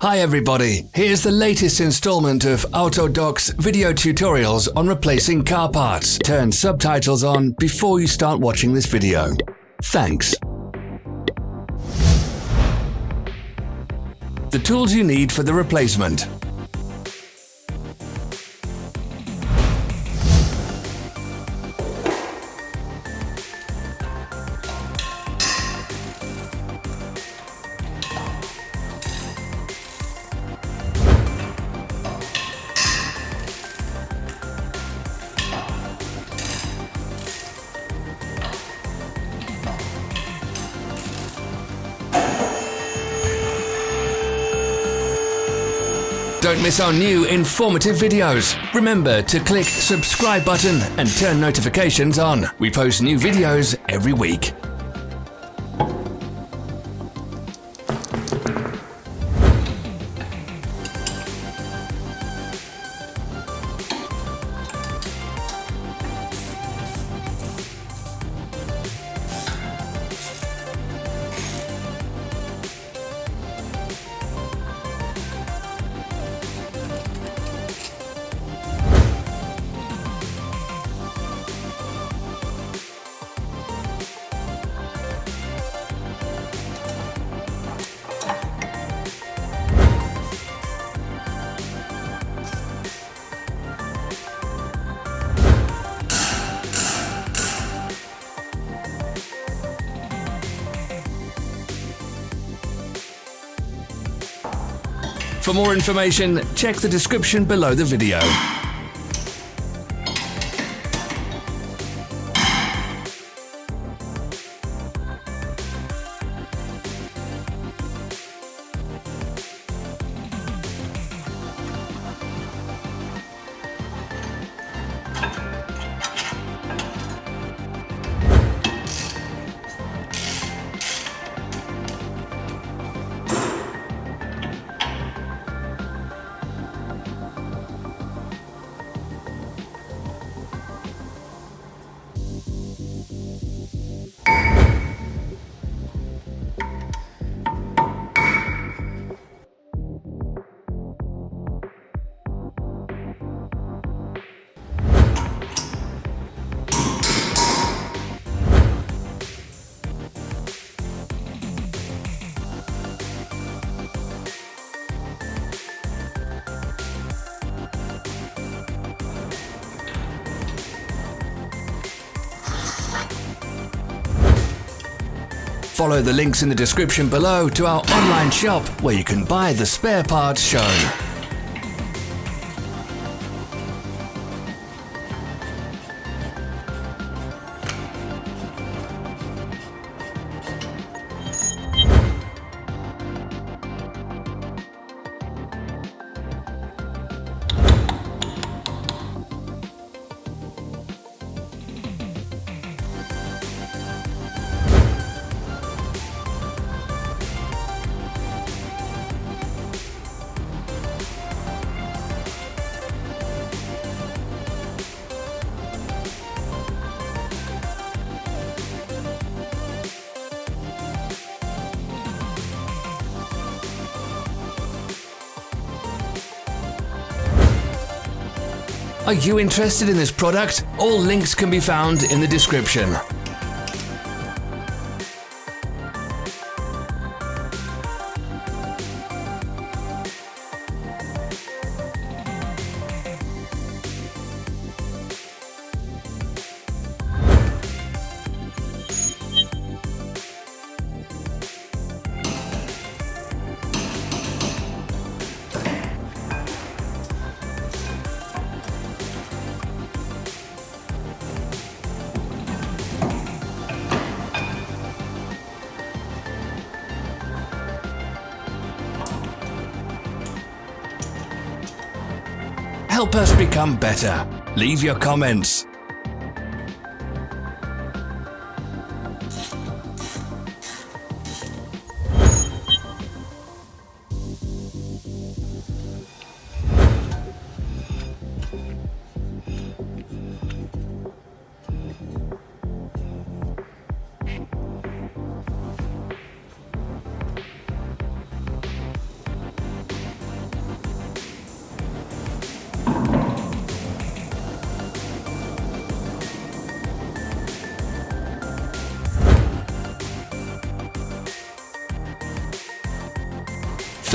Hi everybody, here's the latest installment of Autodoc's video tutorials on replacing car parts. Turn subtitles on before you start watching this video. Thanks. The tools you need for the replacement. Don't miss our new informative videos. Remember to click subscribe button and turn notifications on. We post new videos every week. For more information, check the description below the video. Follow the links in the description below to our online shop where you can buy the spare parts shown. Are you interested in this product? All links can be found in the description. Help us become better. Leave your comments.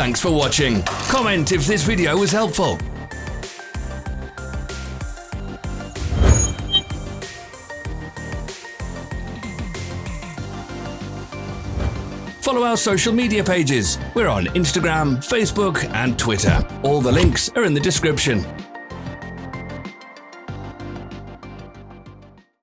Thanks for watching. Comment if this video was helpful. Follow our social media pages. We're on Instagram, Facebook, and Twitter. All the links are in the description.